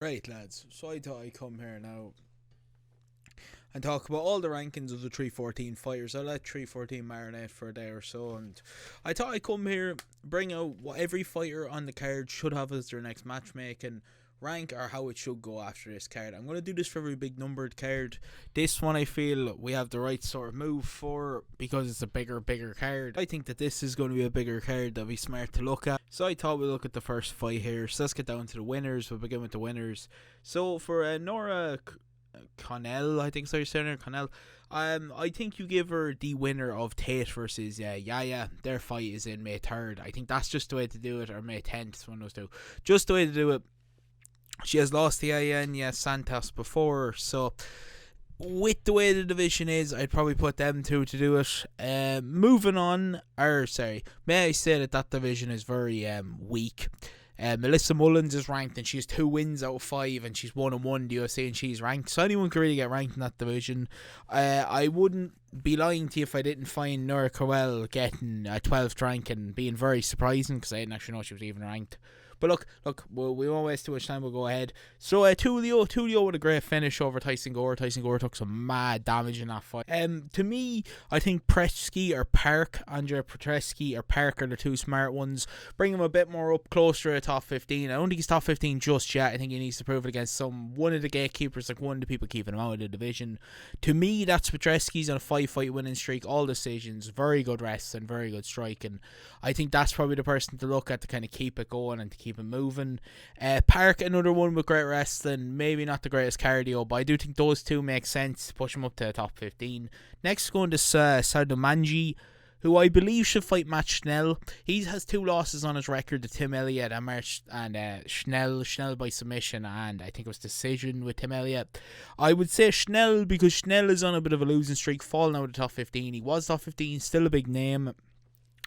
Right, lads. So I thought I'd come here now and talk about all the rankings of the 314 fighters. I let 314 marinate for a day or so, and I thought I'd come here, bring out what every fighter on the card should have as their next matchmaking rank, or how it should go after this card. I'm going to do this for every big numbered card. This one I feel we have the right sort of move for because it's a bigger card. I think that this is going to be a bigger card that'll be smart to look at. So I thought we'd look at the first fight here. So let's get down to the winners. We'll begin with the winners. So for Nora Connell, I think so you're saying her, Connell. I think you give her the winner of Tate versus Yaya. Their fight is in May 3rd. I think that's just the way to do it, or May 10th, one of those two. Just the way to do it. She has lost to Yaya and Santos before, so with the way the division is, I'd probably put them two to do it. Moving on, may I say that division is very weak. Melissa Mullins is ranked and she has 2 wins out of 5 and she's 1-1 in the UFC and she's ranked. So anyone can really get ranked in that division. I wouldn't be lying to you if I didn't find Nora Crowell getting a 12th rank and being very surprising because I didn't actually know she was even ranked. But look, we won't waste too much time. We'll go ahead. So Tulio with a great finish over Tyson Gore. Tyson Gore took some mad damage in that fight. To me, I think Pretsky or Park, Andrea Petresky or Park are the two smart ones. Bring him a bit more up closer to top 15. I don't think he's top 15 just yet. I think he needs to prove it against one of the gatekeepers, like one of the people keeping him out of the division. To me, that's Petresky's on a 5-fight winning streak, all decisions, very good wrestling, very good striking. I think that's probably the person to look at to kind of keep it going and to keep it moving. Park, another one with great wrestling, maybe not the greatest cardio, but I do think those two make sense to push him up to the top 15. Next, going to Saudamanji, who I believe should fight Matt Schnell. He has 2 losses on his record to Tim Elliott and Schnell by submission, and I think it was decision with Tim Elliott. I would say Schnell because Schnell is on a bit of a losing streak, falling out of the top 15. He was top 15, still a big name.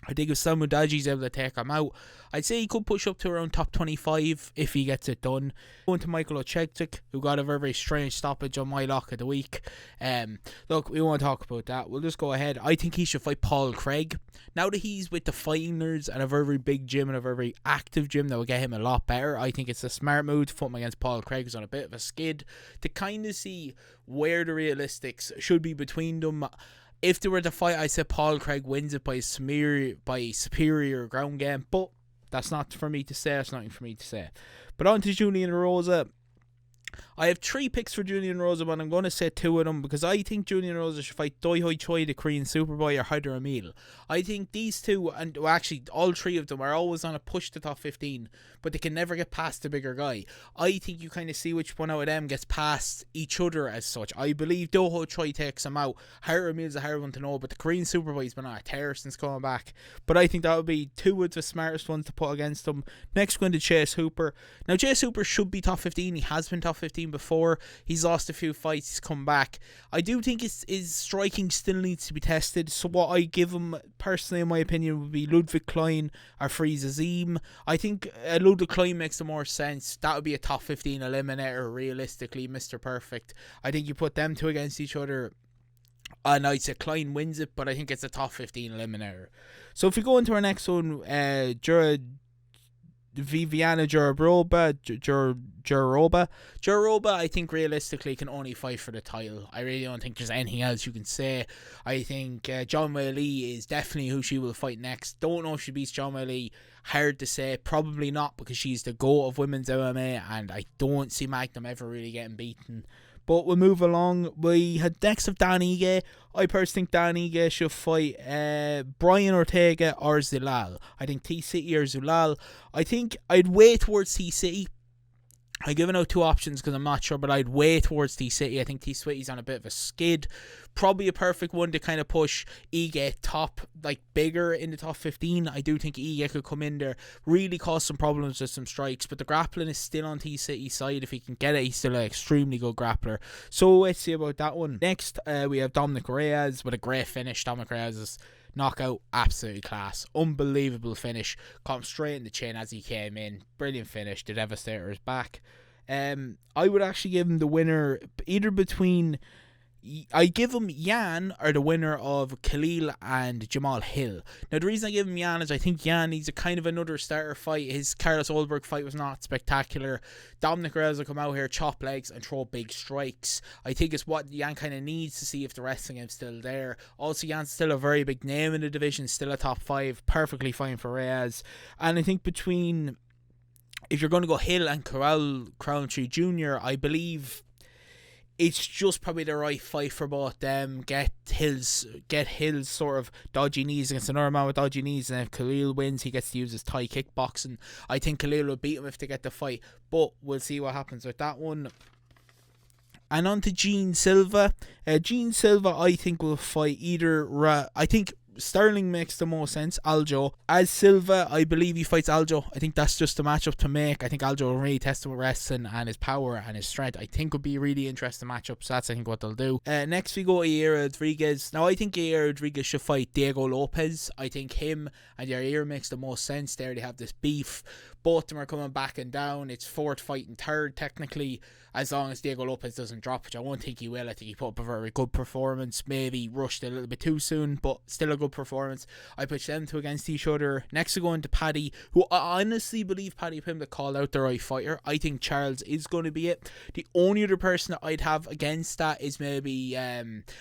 I think if Samudaji's able to take him out, I'd say he could push up to around top 25 if he gets it done. Going to Michael Ochegtik, who got a very strange stoppage on my lock of the week. Look, we won't talk about that. We'll just go ahead. I think he should fight Paul Craig. Now that he's with the Fighting Nerds and a very big gym and a very active gym that will get him a lot better, I think it's a smart move to put him against Paul Craig, who's on a bit of a skid, to kind of see where the realistics should be between them. If they were to fight, I said Paul Craig wins it by superior ground game, but that's not for me to say. That's nothing for me to say. But on to Julian Rosa. I have 3 picks for Julian Rosa, but I'm going to say 2 of them because I think Julian Rosa should fight Doi Hoi Choi, the Korean Superboy, or Hyder Emil. I think these two, and well, actually all 3 of them, are always on a push to top 15, but they can never get past the bigger guy. I think you kind of see which one out of them gets past each other as such. I believe Doi Hoi Choi takes him out. Hyder Emil is a hard one to know, but the Korean Superboy's been on a tear since coming back. But I think that would be 2 of the smartest ones to put against him. Next, going to Chase Hooper. Now, Chase Hooper should be top 15. He has been top 15 before. He's lost a few fights. He's come back. I do think his striking still needs to be tested. So what I give him, personally, in my opinion, would be Ludwig Klein or Frieza Zim. I think Ludwig Klein makes the more sense. That would be a top 15 eliminator, realistically, Mr. Perfect. I think you put them two against each other, and I'd say Klein wins it, but I think it's a top 15 eliminator. So if we go into our next one, Viviana Jaroba, I think realistically can only fight for the title. I really don't think there's anything else you can say. I think John Wei Lee is definitely who she will fight next. Don't know if she beats John Wei Lee. Hard to say. Probably not, because she's the GOAT of women's MMA, and I don't see Magnum ever really getting beaten. But we'll move along. We had next of Dan Ige. I personally think Dan Ige should fight Brian Ortega or Zilal. I think T-City or Zilal. I think I'd weigh towards T-City. I'm giving out 2 options because I'm not sure, but I'd weigh towards T-City. I think T-City's on a bit of a skid. Probably a perfect one to kind of push Ige top, like bigger in the top 15. I do think Ige could come in there, really cause some problems with some strikes, but the grappling is still on T-City's side. If he can get it, he's still an extremely good grappler. So let's see about that one. Next, we have Dominic Reyes with a great finish. Dominic Reyes' knockout, absolutely class, unbelievable finish, caught him straight in the chin as he came in, brilliant finish. The Devastator is back. I would actually give him the winner either between I give him Yan or the winner of Khalil and Jamal Hill. Now the reason I give him Yan is I think Yan needs a kind of another starter fight. His Carlos Olberg fight was not spectacular. Dominic Reyes will come out here, chop legs and throw big strikes. I think it's what Yan kind of needs to see if the wrestling is still there. Also, Yan's still a very big name in the division, still a top 5, perfectly fine for Reyes. And I think between, if you're going to go Hill and Crowley Jr., I believe it's just probably the right fight for both them. Get Hill's sort of dodgy knees against another man with dodgy knees, and if Khalil wins, he gets to use his Thai kickboxing. I think Khalil will beat him if they get the fight, but we'll see what happens with that one. And on to Gene Silva. Gene Silva, I think, will fight either. I think Sterling makes the most sense. Aljo. As Silva, I believe he fights Aljo. I think that's just a matchup to make. I think Aljo will really test him with wrestling and his power and his strength. I think would be a really interesting matchup. So that's, I think, what they'll do. Next we go Yair Rodriguez. Now I think Yair Rodriguez should fight Diego Lopez. I think him and Yair makes the most sense there. They have this beef. Both of them are coming back and down. It's fourth fighting third technically, as long as Diego Lopez doesn't drop, which I won't think he will. I think he put up a very good performance. Maybe rushed a little bit too soon, but still a good performance. I put them two against each other. Next we go into Paddy, who I honestly believe Paddy Pimblett called out the right fighter. I think Charles is going to be it. The only other person that I'd have against that is maybe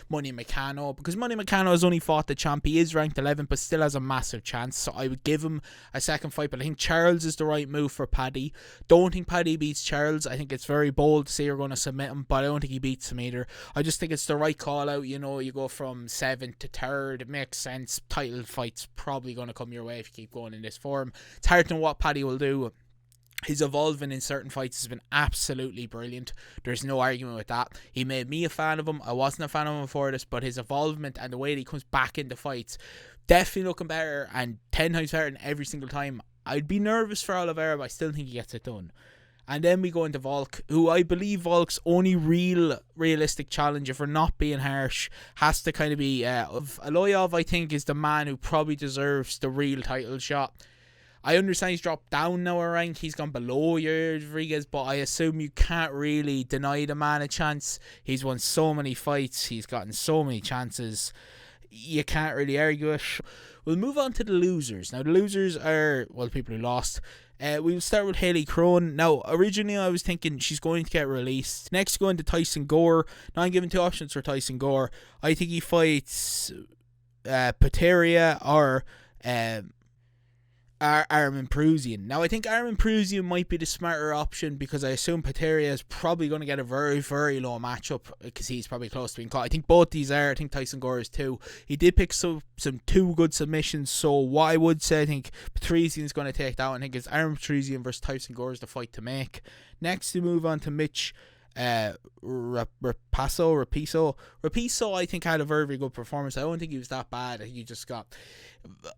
Money Meccano, because Money Meccano has only fought the champ. He is ranked 11th, but still has a massive chance, so I would give him a second fight. But I think Charles is the right move for Paddy. Don't think Paddy beats Charles. I think it's very bold to say you're going to submit him, but I don't think he beats him either. I just think it's the right call out. You know, you go from 7th to 3rd. It makes sense. Title fight's probably going to come your way if you keep going in this form. It's hard to know what Paddy will do. His evolving in certain fights has been absolutely brilliant. There's no argument with that. He made me a fan of him. I wasn't a fan of him before this, but his evolvement and the way that he comes back into fights, definitely looking better and 10 times better than every single time. I'd be nervous for Oliveira, but I still think he gets it done. And then we go into Volk, who I believe Volk's only realistic challenge, if we're not being harsh, has to kind of be Aloyov. I think is the man who probably deserves the real title shot. I understand he's dropped down now a rank. He's gone below Rodriguez, but I assume you can't really deny the man a chance. He's won so many fights. He's gotten so many chances. You can't really argue it. We'll move on to the losers. Now, the losers are, well, the people who lost. We'll start with Haley Crone. Now, originally I was thinking she's going to get released. Next, going to Tyson Gore. Now, I'm giving two options for Tyson Gore. I think he fights Pateria or Armin Prusian. Now, I think Armin Prusian might be the smarter option because I assume Pateria is probably going to get a very, very low matchup because he's probably close to being caught. I think both these are. I think Tyson Gore is too. He did pick some two good submissions, so what I would say, I think Patrician is going to take that one. I think it's Armin Patrician versus Tyson Gore is the fight to make. Next, we move on to Mitch Rapiso. I think had a very, very good performance. I don't think he was that bad. I think he just got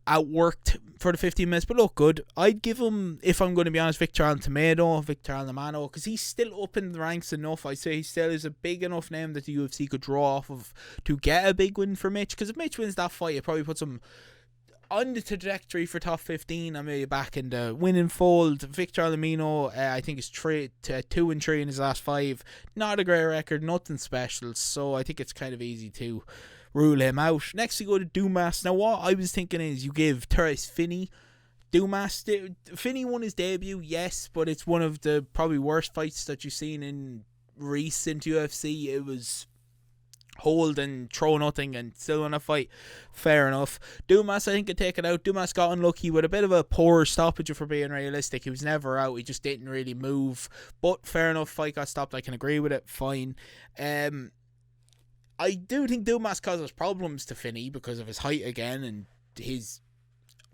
outworked for the 15 minutes, but look good. I'd give him, if I'm going to be honest, Victor Altamano, because he's still up in the ranks enough. I say he still is a big enough name that the UFC could draw off of to get a big win for Mitch, because if Mitch wins that fight, it probably puts him on the trajectory for top 15 and maybe back in the winning fold. Victor Altamano, I think is 2-3 in his last 5. Not a great record, nothing special, so I think it's kind of easy to rule him out. Next we go to Dumas. Now what I was thinking is you give Terence Finney. Dumas, Finney won his debut, yes, but it's one of the probably worst fights that you've seen in recent UFC. It was hold and throw nothing and still win a fight. Fair enough. Dumas, I think, could take it out. Dumas got unlucky with a bit of a poor stoppage, if we're being realistic. He was never out. He just didn't really move. But fair enough, fight got stopped. I can agree with it. Fine. I do think Dumas causes problems to Finney because of his height again and his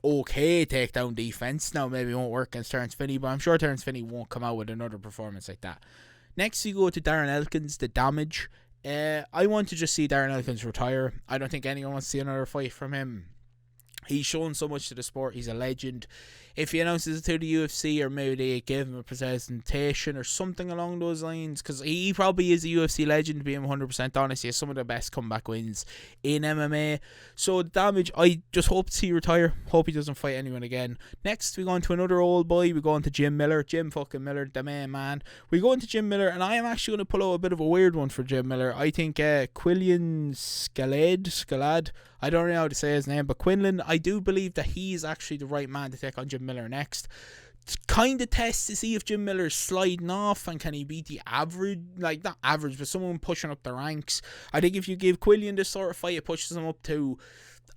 okay takedown defense. Now, maybe it won't work against Terence Finney, but I'm sure Terence Finney won't come out with another performance like that. Next, you go to Darren Elkins, the damage. I want to just see Darren Elkins retire. I don't think anyone wants to see another fight from him. He's shown so much to the sport. He's a legend. if he announces it to the UFC, or maybe they give him a presentation or something along those lines, because he probably is a UFC legend, being 100% honest. He has some of the best comeback wins in MMA. So Damage, I just hope to see retire. Hope he doesn't fight anyone again. Next, we go on to another old boy. We go on to Jim Miller. Jim fucking Miller, the main man. We go into Jim Miller, and I am actually going to pull out a bit of a weird one for Jim Miller. I think Quillian Scalad, I don't know how to say his name, but Quinlan, I do believe that he's actually the right man to take on Jim Miller next. Kind of test to see if Jim Miller's sliding off and can he beat the average, like not average, but someone pushing up the ranks. I think if you give Quillian this sort of fight, it pushes him up to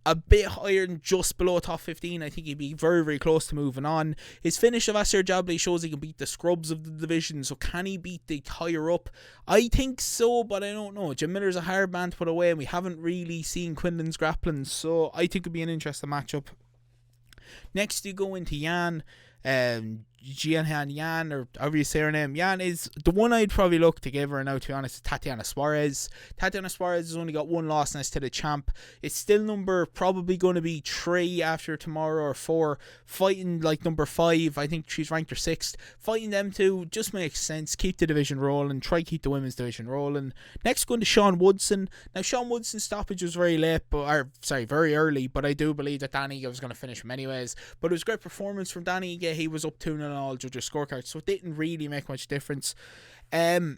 a bit higher than just below top 15. I think he'd be very, very close to moving on. His finish of Asir Jabli shows he can beat the scrubs of the division, so can he beat the higher up? I think so, but I don't know. Jim Miller's a hard man to put away, and we haven't really seen Quinlan's grappling, so I think it'd be an interesting matchup. Next, you go into Yan. Yan, or however you say her name. Yan is the one I'd probably look to give her now, to be honest. Tatiana Suarez. Tatiana Suarez has only got one loss, and it's to the champ. It's still number probably going to be 3 after tomorrow, or 4. Fighting like number 5. I think she's ranked her 6th. Fighting them two just makes sense. Keep the division rolling. Try keep the women's division rolling. Next, going to Sean Woodson. Now, Sean Woodson's stoppage was very late, very early, but I do believe that Danny was going to finish him anyways. But it was a great performance from Danny. Yeah, he was up 2-0 all judges' scorecards, so it didn't really make much difference. I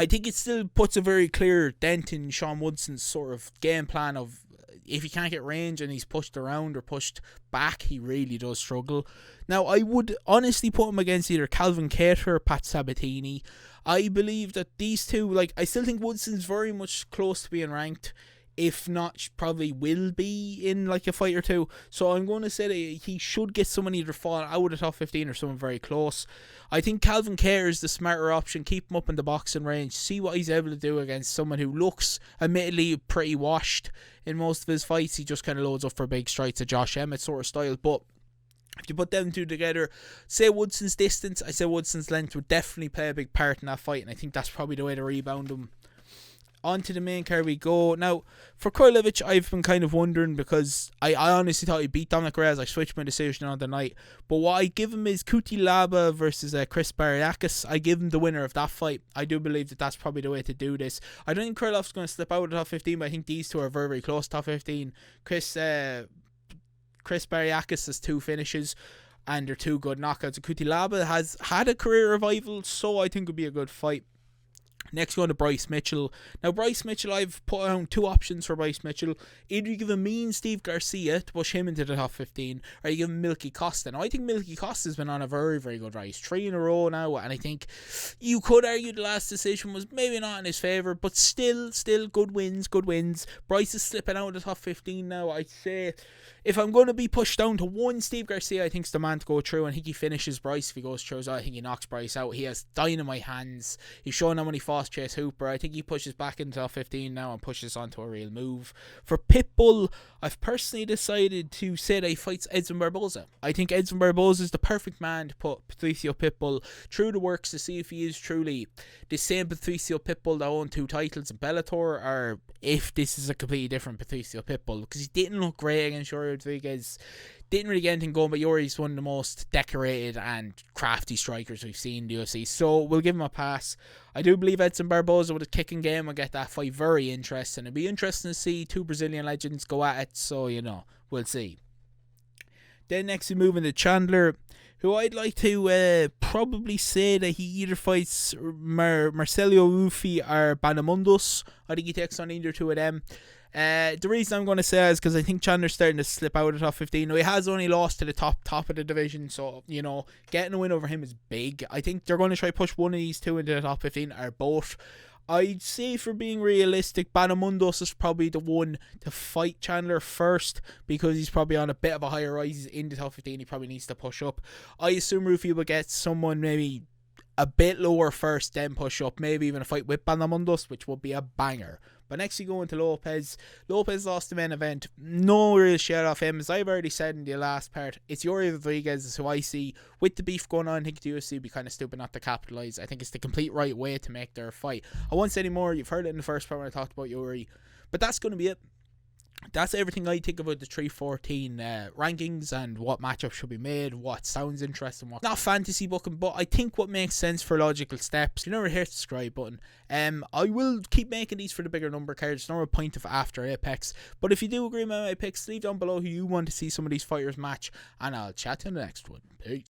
think it still puts a very clear dent in Sean Woodson's sort of game plan of, if he can't get range and he's pushed around or pushed back, he really does struggle. Now, I would honestly put him against either Calvin Cater or Pat Sabatini. I believe that these two, I still think Woodson's very much close to being ranked. If not, probably will be in a fight or two. So I'm going to say that he should get someone either fall out of top 15 or someone very close. I think Calvin Kerr is the smarter option. Keep him up in the boxing range. See what he's able to do against someone who looks, admittedly, pretty washed in most of his fights. He just kind of loads up for big strikes, a Josh Emmett sort of style. But if you put them two together, say Woodson's distance, I say Woodson's length would definitely play a big part in that fight. And I think that's probably the way to rebound him. On to the main card we go. Now, for Krylevich, I've been kind of wondering, because I honestly thought he beat Dominic Reyes. I switched my decision on the night. But what I give him is Kuti Laba versus Chris Bariakis. I give him the winner of that fight. I do believe that that's probably the way to do this. I don't think Krylov's going to slip out of the top 15, but I think these two are very, very close to top 15. Chris Bariakis has 2 finishes, and they're 2 good knockouts. Kuti Laba has had a career revival, so I think it would be a good fight. Next, going to Bryce Mitchell. Now, Bryce Mitchell, I've put down 2 options for Bryce Mitchell. Either you give him me and Steve Garcia to push him into the top 15, or you give him Milky Costa. Now, I think Milky Costa has been on a very, very good rise. 3 in a row now, and I think you could argue the last decision was maybe not in his favour, but still good wins. Bryce is slipping out of the top 15 now. I'd say if I'm going to be pushed down to 1, Steve Garcia, I think, is the man to go through. And I think he finishes Bryce if he goes through. So I think he knocks Bryce out. He has dynamite hands. He's showing how many fought Chase Hooper. I think he pushes back into top 15 now and pushes onto a real move. For Pitbull, I've personally decided to say that he fights Edson Barboza. I think Edson Barboza is the perfect man to put Patricio Pitbull through the works to see if he is truly the same Patricio Pitbull that won 2 titles in Bellator, or if this is a completely different Patricio Pitbull, because he didn't look great against Yuri Rodriguez. Didn't really get anything going, but Yuri's one of the most decorated and crafty strikers we've seen in the UFC, so we'll give him a pass. I do believe Edson Barboza with a kicking game will get that fight very interesting. It'll be interesting to see 2 Brazilian legends go at it, so we'll see. Then next we move into Chandler, who I'd like to probably say that he either fights Marcelo Rufi or Banamundos. I think he takes on either 2 of them. The reason I'm going to say is because I think Chandler's starting to slip out of the top 15. Now, he has only lost to the top of the division, so, getting a win over him is big. I think they're going to try to push one of these 2 into the top 15, or both. I'd say, for being realistic, Banamundos is probably the one to fight Chandler first, because he's probably on a bit of a higher rise. He's in the top 15. He probably needs to push up. I assume Rufi will get someone maybe a bit lower first, then push up. Maybe even a fight with Banamundos, which would be a banger. But next you go into Lopez. Lopez lost the main event. No real shout off him. As I've already said in the last part, it's Yuri Rodriguez who I see, with the beef going on, I think the UFC would be kind of stupid not to capitalise. I think it's the complete right way to make their fight. I won't say any more. You've heard it in the first part when I talked about Yuri. But that's going to be it. that's everything I think about the 314 rankings and what matchups should be made, what sounds interesting, what not fantasy booking, but I think what makes sense for logical steps. If you never hit the subscribe button, I will keep making these for the bigger number cards. No point of after Apex, but if you do agree with my picks, leave down below who you want to see some of these fighters match, and I'll chat to you in the next one. Peace.